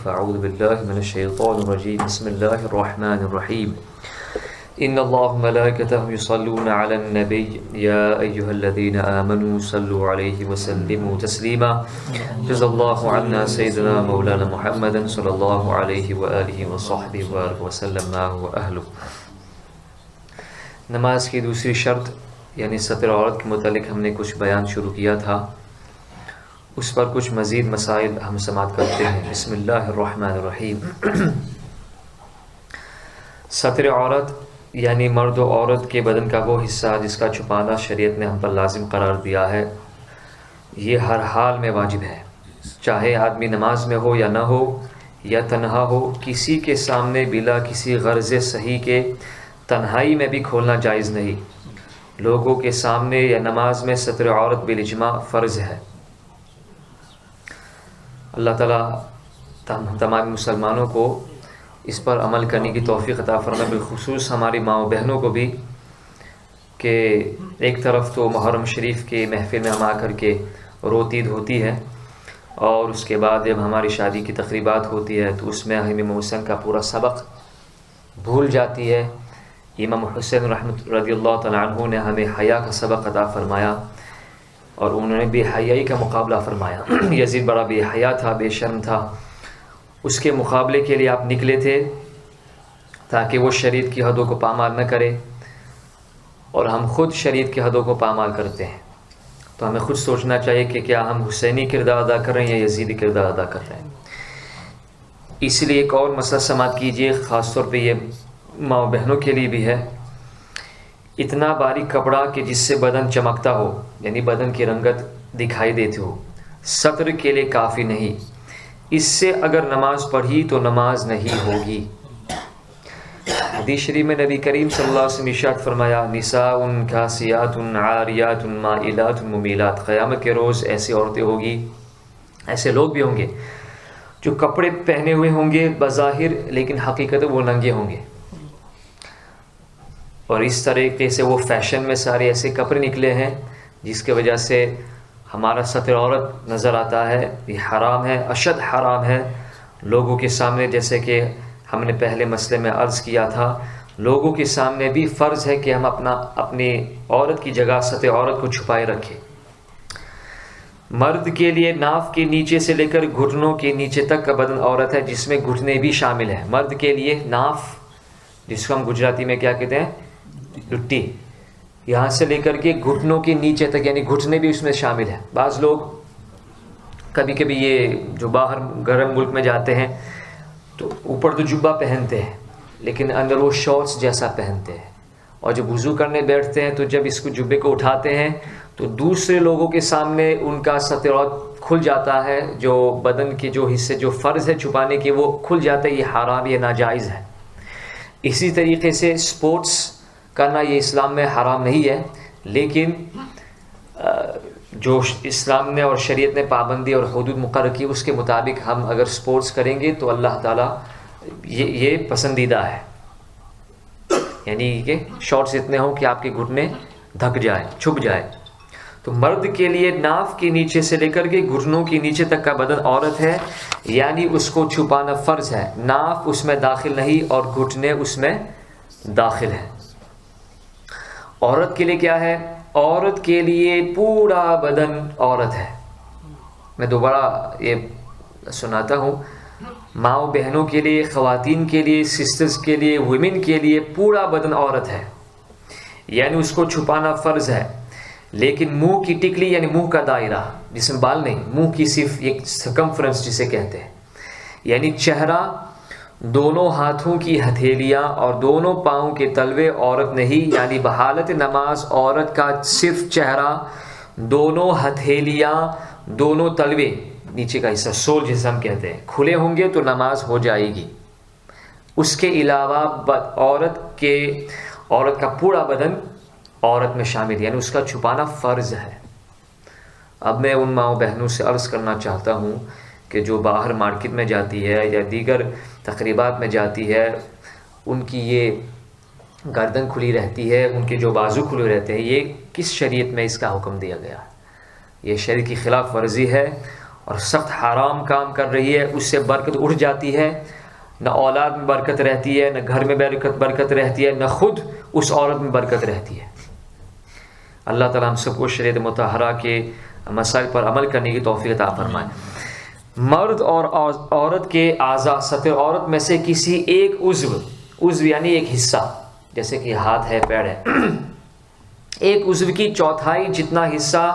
فاعوذ باللہ من الشیطان الرجیم بسم اللہ الرحمن الرحیم ان اللہ ملائکتہ یصلون علی النبی یا ایہا الذین آمنوا صلوا علیہ وسلموا تسلیما جزا اللہ عنا سیدنا مولانا محمد صلی اللہ علیہ وآلہ وصحبہ وآلہ وسلم و اہلہ۔ نماز کی دوسری شرط یعنی ستر عورت کے متعلق ہم نے کچھ بیان شروع کیا تھا، اس پر کچھ مزید مسائل ہم سماعت کرتے ہیں۔ بسم اللہ الرحمن الرحیم۔ ستر عورت یعنی مرد و عورت کے بدن کا وہ حصہ جس کا چھپانا شریعت نے ہم پر لازم قرار دیا ہے، یہ ہر حال میں واجب ہے، چاہے آدمی نماز میں ہو یا نہ ہو یا تنہا ہو، کسی کے سامنے بلا کسی غرض صحیح کے تنہائی میں بھی کھولنا جائز نہیں۔ لوگوں کے سامنے یا نماز میں ستر عورت بالاجماع فرض ہے۔ اللہ تعالیٰ تمام مسلمانوں کو اس پر عمل کرنے کی توفیق عطا فرمائے، بالخصوص ہماری ماں و بہنوں کو بھی، کہ ایک طرف تو محرم شریف کے محفل میں ہم آ کر کے روتی دھوتی ہے، اور اس کے بعد جب ہماری شادی کی تقریبات ہوتی ہے تو اس میں امام حسین کا پورا سبق بھول جاتی ہے۔ امام حسین رضی اللہ تعالیٰ عنہ نے ہمیں حیا کا سبق عطا فرمایا، اور انہوں نے بے حیائی کا مقابلہ فرمایا۔ یزید بڑا بے حیا تھا، بے شرم تھا، اس کے مقابلے کے لیے آپ نکلے تھے تاکہ وہ شریعت کی حدوں کو پامال نہ کرے، اور ہم خود شریعت کی حدوں کو پامال کرتے ہیں۔ تو ہمیں خود سوچنا چاہیے کہ کیا ہم حسینی کردار ادا کر رہے ہیں یا یزیدی کردار ادا کر رہے ہیں۔ اس لیے ایک اور مسئلہ سماعت کیجیے، خاص طور پہ یہ ماں و بہنوں کے لیے بھی ہے۔ اتنا باریک کپڑا کہ جس سے بدن چمکتا ہو، یعنی بدن کی رنگت دکھائی دیتی ہو، ستر کے لیے کافی نہیں۔ اس سے اگر نماز پڑھی تو نماز نہیں ہوگی۔ حدیث شریف میں نبی کریم صلی اللہ علیہ وسلم ارشاد فرمایا، نساء کاسیات عاریات مائلات ممیلات۔ قیامت کے روز ایسی عورتیں ہوگی، ایسے لوگ بھی ہوں گے جو کپڑے پہنے ہوئے ہوں گے بظاہر، لیکن حقیقت وہ ننگے ہوں گے، اور اس طریقے سے وہ فیشن میں سارے ایسے کپڑے نکلے ہیں جس کی وجہ سے ہمارا ستر عورت نظر آتا ہے۔ یہ حرام ہے، اشد حرام ہے لوگوں کے سامنے، جیسے کہ ہم نے پہلے مسئلے میں عرض کیا تھا، لوگوں کے سامنے بھی فرض ہے کہ ہم اپنی عورت کی جگہ ستر عورت کو چھپائے رکھیں۔ مرد کے لیے ناف کے نیچے سے لے کر گھٹنوں کے نیچے تک کا بدن عورت ہے، جس میں گھٹنے بھی شامل ہیں۔ مرد کے لیے ناف، جس کو ہم گجراتی میں کیا کہتے ہیں، لٹی، یہاں سے لے کر کے گھٹنوں کے نیچے تک، یعنی گھٹنے بھی اس میں شامل ہیں۔ بعض لوگ کبھی کبھی یہ جو باہر گرم ملک میں جاتے ہیں تو اوپر تو جبہ پہنتے ہیں لیکن اندر وہ شارٹس جیسا پہنتے ہیں، اور جب وضو کرنے بیٹھتے ہیں تو جب اس کو جبے کو اٹھاتے ہیں تو دوسرے لوگوں کے سامنے ان کا ستر کھل جاتا ہے، جو بدن کے جو حصے جو فرض ہے چھپانے کے وہ کھل جاتے ہیں۔ یہ حرام، یہ ناجائز ہے۔ اسی طریقے سے سپورٹس کرنا یہ اسلام میں حرام نہیں ہے، لیکن جو اسلام نے اور شریعت نے پابندی اور حدود مقرر کی اس کے مطابق ہم اگر سپورٹس کریں گے تو اللہ تعالیٰ یہ پسندیدہ ہے، یعنی کہ شارٹس اتنے ہوں کہ آپ کے گھٹنے دھک جائے، چھپ جائے۔ تو مرد کے لیے ناف کے نیچے سے لے کر کے گھٹنوں کے نیچے تک کا بدن عورت ہے، یعنی اس کو چھپانا فرض ہے۔ ناف اس میں داخل نہیں اور گھٹنے اس میں داخل ہیں۔ عورت کے لیے کیا ہے؟ عورت کے لیے پورا بدن عورت ہے۔ میں دوبارہ یہ سناتا ہوں، ماں و بہنوں کے لیے، خواتین کے لیے، سسٹرز کے لیے، ویمن کے لیے پورا بدن عورت ہے، یعنی اس کو چھپانا فرض ہے۔ لیکن منہ کی ٹکلی یعنی منہ کا دائرہ، جس میں بال نہیں، منہ کی صرف ایک سرکمفرنس جسے کہتے ہیں، یعنی چہرہ، دونوں ہاتھوں کی ہتھیلیاں اور دونوں پاؤں کے تلوے عورت نہیں، یعنی بحالت نماز عورت کا صرف چہرہ، دونوں ہتھیلیاں، دونوں تلوے، نیچے کا حصہ سول جسے ہم کہتے ہیں، کھلے ہوں گے تو نماز ہو جائے گی۔ اس کے علاوہ عورت کا پورا بدن عورت میں شامل، یعنی اس کا چھپانا فرض ہے۔ اب میں ان ماں و بہنوں سے عرض کرنا چاہتا ہوں کہ جو باہر مارکیٹ میں جاتی ہے یا دیگر تقریبات میں جاتی ہے، ان کی یہ گردن کھلی رہتی ہے، ان کے جو بازو کھلے رہتے ہیں، یہ کس شریعت میں اس کا حکم دیا گیا؟ یہ شریعت کی خلاف ورزی ہے، اور سخت حرام کام کر رہی ہے، اس سے برکت اٹھ جاتی ہے، نہ اولاد میں برکت رہتی ہے، نہ گھر میں برکت رہتی ہے، نہ خود اس عورت میں برکت رہتی ہے۔ اللہ تعالیٰ ہم سب کو شریعت مطہرہ کے مسائل پر عمل کرنے کی توفیق عطا فرمائے۔ مرد اور عورت کے اعضاء، سطر عورت میں سے کسی ایک عضو یعنی ایک حصہ، جیسے کہ ہاتھ ہے، پیر ہے، ایک عضو کی چوتھائی جتنا حصہ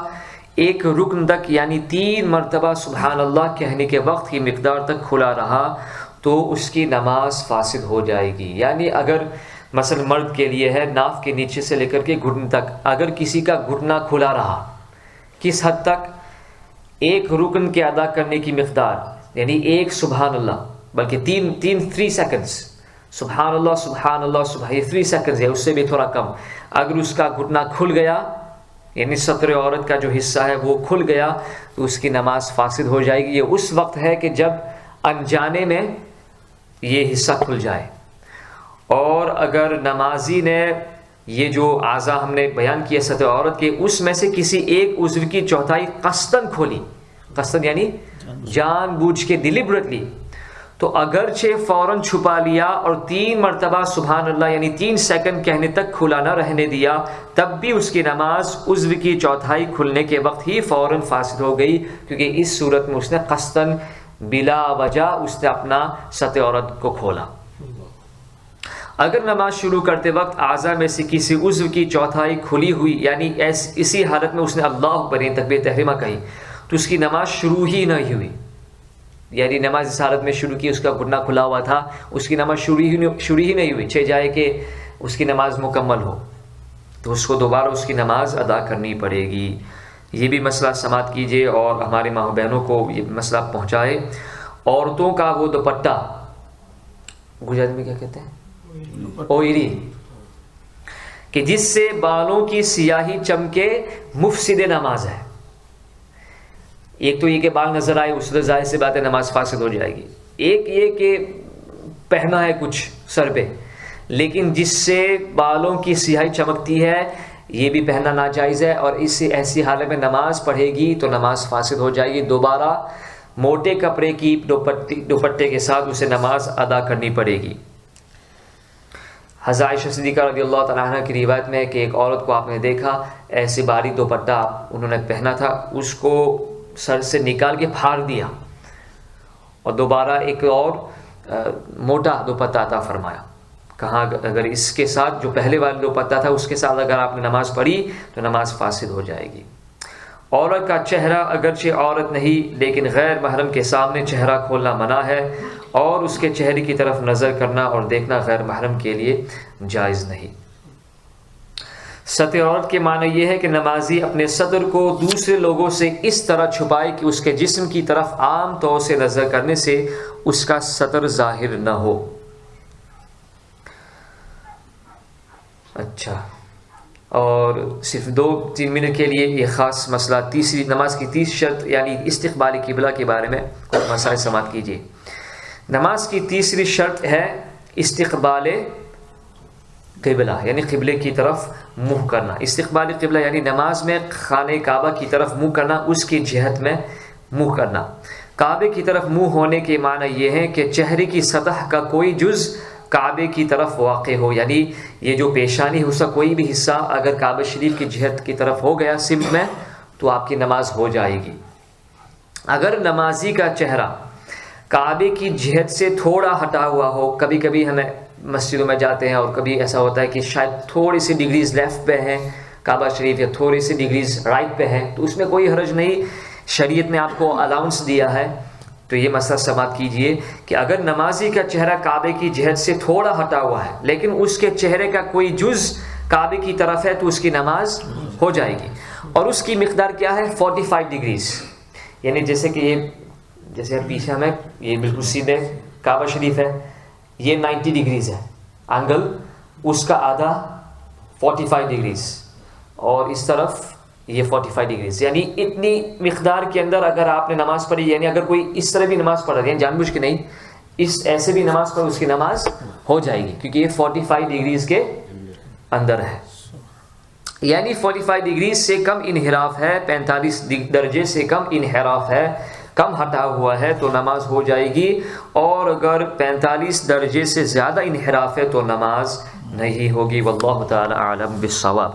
ایک رکن تک یعنی 3 مرتبہ سبحان اللہ کہنے کے وقت کی مقدار تک کھلا رہا تو اس کی نماز فاسد ہو جائے گی۔ یعنی اگر مثلا مرد کے لیے ہے، ناف کے نیچے سے لے کر کے گھٹنے تک، اگر کسی کا گھٹنا کھلا رہا، کس حد تک؟ ایک رکن کے ادا کرنے کی مقدار، یعنی ایک سبحان اللہ، بلکہ 3 سیکنڈز، سبحان اللہ سبحان اللہ سبحان، یہ 3 سیکنڈز ہے، اس سے بھی تھوڑا کم۔ اگر اس کا گھٹنا کھل گیا، یعنی سطر عورت کا جو حصہ ہے وہ کھل گیا، تو اس کی نماز فاسد ہو جائے گی۔ یہ اس وقت ہے کہ جب انجانے میں یہ حصہ کھل جائے، اور اگر نمازی نے یہ جو اعضاء ہم نے بیان کیے سطر عورت کے، اس میں سے کسی ایک عضو کی چوتھائی قصداً کھولی، قصداً یعنی جان بوجھ کے، ڈیلیبریٹلی، تو اگرچہ فوراً چھپا لیا اور 3 مرتبہ سبحان اللہ یعنی 3 سیکنڈ کہنے تک کھلا نہ رہنے دیا، تب بھی اس کی نماز عضو کی چوتھائی کھلنے کے وقت ہی فوراً فاسد ہو گئی، کیونکہ اس صورت میں اس نے قصداً بلا وجہ اس نے اپنا سطر عورت کو کھولا۔ اگر نماز شروع کرتے وقت اعضاء میں سے کسی عضو کی چوتھائی کھلی ہوئی، یعنی اسی حالت میں اس نے اللہ اکبر تکبیر تحریمہ کہی، تو اس کی نماز شروع ہی نہیں ہوئی۔ یعنی نماز اس حالت میں شروع کی، اس کا گھٹنا کھلا ہوا تھا، اس کی نماز شروع ہی نہیں ہوئی، چہ جائے کہ اس کی نماز مکمل ہو، تو اس کو دوبارہ اس کی نماز ادا کرنی پڑے گی۔ یہ بھی مسئلہ سماعت کیجیے اور ہمارے ماں بہنوں کو یہ مسئلہ پہنچائے۔ عورتوں کا وہ دوپٹہ، گجراتی میں کیا کہتے ہیں؟ اوئری، کہ جس سے بالوں کی سیاہی چمکے، مفسد نماز ہے۔ ایک تو یہ کہ بال نظر آئے، اس سے ظاہر سی بات ہے نماز فاسد ہو جائے گی۔ ایک یہ کہ پہنا ہے کچھ سر پہ، لیکن جس سے بالوں کی سیاہی چمکتی ہے، یہ بھی پہننا ناجائز ہے، اور اس سے ایسی حالت میں نماز پڑھے گی تو نماز فاسد ہو جائے گی۔ دوبارہ موٹے کپڑے کی دوپٹے کے ساتھ اسے نماز ادا کرنی پڑے گی۔ حضرت عائشہ صدیقہ رضی اللہ تعالیٰ عنہ کی روایت میں ہے کہ ایک عورت کو آپ نے دیکھا، ایسے باریک دوپٹہ انہوں نے پہنا تھا، اس کو سر سے نکال کے پھاڑ دیا اور دوبارہ ایک اور موٹا دوپٹہ عطا فرمایا۔ کہاں اگر اس کے ساتھ جو پہلے والا دوپٹہ تھا اس کے ساتھ اگر آپ نے نماز پڑھی تو نماز فاسد ہو جائے گی۔ عورت کا چہرہ، اگرچہ عورت نہیں لیکن غیر محرم کے سامنے چہرہ کھولنا منع ہے، اور اس کے چہرے کی طرف نظر کرنا اور دیکھنا غیر محرم کے لیے جائز نہیں۔ سطر عورت کے معنی یہ ہے کہ نمازی اپنے صدر کو دوسرے لوگوں سے اس طرح چھپائے کہ اس کے جسم کی طرف عام طور سے نظر کرنے سے اس کا سطر ظاہر نہ ہو۔ اچھا، اور صرف 2-3 منٹ کے لیے یہ خاص مسئلہ، تیسری نماز کی 30 شرط یعنی استقبال قبلہ کے بارے میں کچھ مسائل سماعت کیجیے۔ نماز کی تیسری شرط ہے استقبال قبلہ، یعنی قبلے کی طرف منہ کرنا۔ استقبال قبلہ یعنی نماز میں خانہ کعبہ کی طرف منہ کرنا، اس کی جہت میں منہ کرنا۔ کعبے کی طرف منہ ہونے کے معنی یہ ہے کہ چہرے کی سطح کا کوئی جز کعبے کی طرف واقع ہو، یعنی یہ جو پیشانی ہے اس کا کوئی بھی حصہ اگر کعبہ شریف کی جہت کی طرف ہو گیا سمت میں تو آپ کی نماز ہو جائے گی۔ اگر نمازی کا چہرہ کعبے کی جہت سے تھوڑا ہٹا ہوا ہو، کبھی کبھی ہمیں مسجدوں میں جاتے ہیں اور کبھی ایسا ہوتا ہے کہ شاید تھوڑی سی ڈگریز لیفٹ پہ ہیں کعبہ شریف یا تھوڑی سی ڈگریز رائٹ پہ ہیں، تو اس میں کوئی حرج نہیں، شریعت نے آپ کو الاؤنس دیا ہے۔ تو یہ مسئلہ سماعت کیجئے کہ اگر نمازی کا چہرہ کعبے کی جہت سے تھوڑا ہٹا ہوا ہے لیکن اس کے چہرے کا کوئی جز کعبے کی طرف ہے تو اس کی نماز ہو جائے گی، اور اس کی مقدار کیا ہے؟ 45 ڈگریز، یعنی جیسے کہ یہ جیسے پیچھے ہمیں یہ بالکل سیدھے کعبہ شریف ہے، یہ 90 ڈگریز ہے اینگل، اس کا آدھا 45 ڈگریز، اور اس طرف یہ 45 ڈگریز، یعنی اتنی مقدار کے اندر اگر آپ نے نماز پڑھی، یعنی اگر کوئی اس طرح بھی نماز پڑھ رہا ہے یعنی جان بوجھ کے نہیں، اس ایسے بھی نماز پڑھ اس کی نماز ہو جائے گی، کیونکہ یہ 45 ڈگریز کے اندر ہے، یعنی 45 ڈگریز سے کم انحراف ہے، 45 درجے سے کم انحراف ہے کم ہٹا ہوا ہے تو نماز ہو جائے گی، اور اگر 45 درجے سے زیادہ انحراف ہے تو نماز نہیں ہوگی۔ واللہ تعالی اعلم بالصواب۔